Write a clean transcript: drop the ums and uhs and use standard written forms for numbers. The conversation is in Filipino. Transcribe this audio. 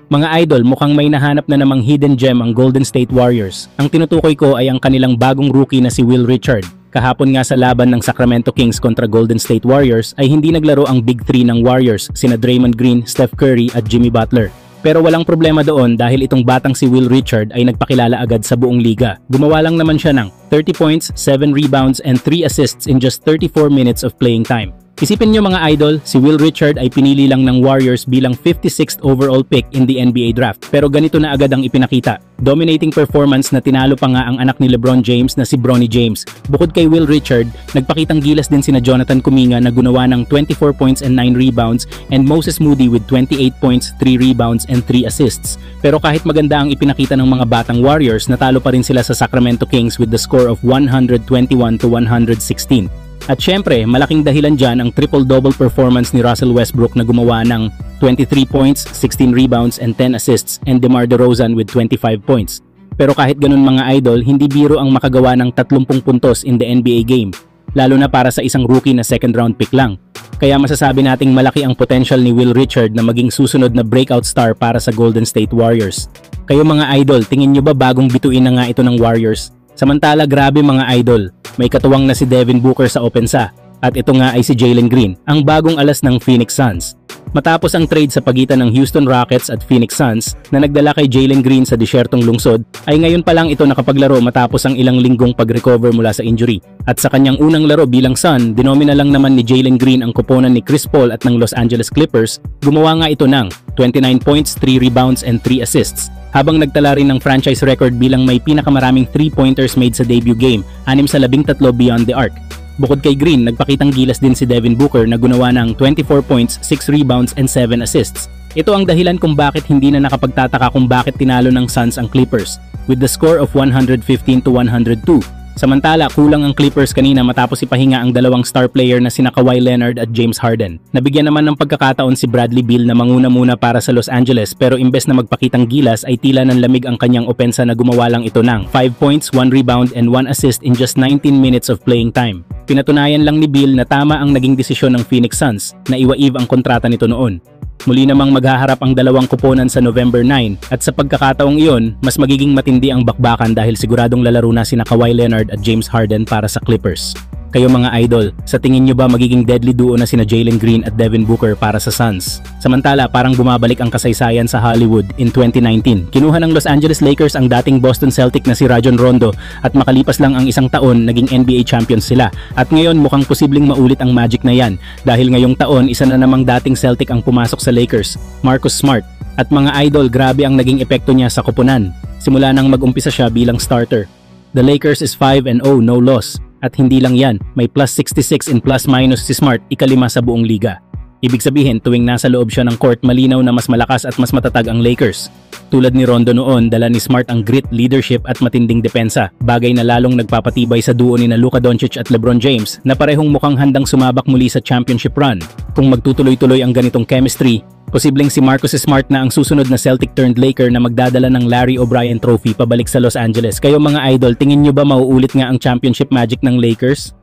Mga idol, mukhang may nahanap na namang hidden gem ang Golden State Warriors. Ang tinutukoy ko ay ang kanilang bagong rookie na si Will Richard. Kahapon nga sa laban ng Sacramento Kings kontra Golden State Warriors ay hindi naglaro ang Big Three ng Warriors, sina Draymond Green, Steph Curry at Jimmy Butler. Pero walang problema doon dahil itong batang si Will Richard ay nagpakilala agad sa buong liga. Gumawa lang naman siya ng 30 points, 7 rebounds and 3 assists in just 34 minutes of playing time. Isipin nyo mga idol, si Will Richard ay pinili lang ng Warriors bilang 56th overall pick in the NBA draft. Pero ganito na agad ang ipinakita. Dominating performance na tinalo pa nga ang anak ni LeBron James na si Bronny James. Bukod kay Will Richard, nagpakitang gilas din sina Jonathan Kuminga na gunawa ng 24 points and 9 rebounds and Moses Moody with 28 points, 3 rebounds and 3 assists. Pero kahit maganda ang ipinakita ng mga batang Warriors, natalo pa rin sila sa Sacramento Kings with the score of 121-116. At syempre, malaking dahilan dyan ang triple-double performance ni Russell Westbrook na gumawa ng 23 points, 16 rebounds, and 10 assists and DeMar DeRozan with 25 points. Pero kahit ganun mga idol, hindi biro ang makagawa ng 30 puntos in the NBA game, lalo na para sa isang rookie na second-round pick lang. Kaya masasabi nating malaki ang potential ni Will Richard na maging susunod na breakout star para sa Golden State Warriors. Kayo mga idol, tingin nyo ba bagong bituin na nga ito ng Warriors? Samantala grabe mga idol, may katuwang na si Devin Booker sa opensa at ito nga ay si Jalen Green, ang bagong alas ng Phoenix Suns. Matapos ang trade sa pagitan ng Houston Rockets at Phoenix Suns na nagdala kay Jalen Green sa disyertong lungsod, ay ngayon pa lang ito nakapaglaro matapos ang ilang linggong pag-recover mula sa injury. At sa kanyang unang laro bilang Sun, dinomina lang naman ni Jalen Green ang koponan ni Chris Paul at ng Los Angeles Clippers, gumawa nga ito ng 29 points, 3 rebounds and 3 assists. Habang nagtala rin ng franchise record bilang may pinakamaraming 3-pointers made sa debut game, 6 sa 13 beyond the arc. Bukod kay Green, nagpakitang gilas din si Devin Booker na gunawa ng 24 points, 6 rebounds and 7 assists. Ito ang dahilan kung bakit hindi na nakapagtataka kung bakit tinalo ng Suns ang Clippers with the score of 115-102. Samantala, kulang ang Clippers kanina matapos ipahinga ang dalawang star player na sina Kawhi Leonard at James Harden. Nabigyan naman ng pagkakataon si Bradley Beal na manguna muna para sa Los Angeles pero imbes na magpakitang gilas ay tila ng lamig ang kanyang opensa na gumawa lang ito ng 5 points, 1 rebound and 1 assist in just 19 minutes of playing time. Pinatunayan lang ni Beal na tama ang naging desisyon ng Phoenix Suns na iwaive ang kontrata nito noon. Muli namang maghaharap ang dalawang koponan sa November 9 at sa pagkakataong iyon, mas magiging matindi ang bakbakan dahil siguradong lalaro na sina Kawhi Leonard at James Harden para sa Clippers. Kayo mga idol, sa tingin nyo ba magiging deadly duo na sina Jalen Green at Devin Booker para sa Suns? Samantala, parang bumabalik ang kasaysayan sa Hollywood in 2019. Kinuha ng Los Angeles Lakers ang dating Boston Celtic na si Rajon Rondo at makalipas lang ang isang taon, naging NBA champions sila. At ngayon mukhang posibleng maulit ang magic na yan dahil ngayong taon isa na namang dating Celtic ang pumasok sa Lakers, Marcus Smart. At mga idol, grabe ang naging epekto niya sa koponan. Simula nang mag-umpisa siya bilang starter. The Lakers is 5-0, no loss. At hindi lang yan, may plus 66 in plus minus si Smart, ikalima sa buong liga. Ibig sabihin, tuwing nasa loob siya ng court, malinaw na mas malakas at mas matatag ang Lakers. Tulad ni Rondo noon, dala ni Smart ang grit, leadership at matinding depensa, bagay na lalong nagpapatibay sa duo ni Luka Doncic at LeBron James na parehong mukhang handang sumabak muli sa championship run. Kung magtutuloy-tuloy ang ganitong chemistry, posibleng si Marcus Smart na ang susunod na Celtic turned Laker na magdadala ng Larry O'Brien Trophy pabalik sa Los Angeles. Kayo mga idol, tingin nyo ba mauulit nga ang championship magic ng Lakers?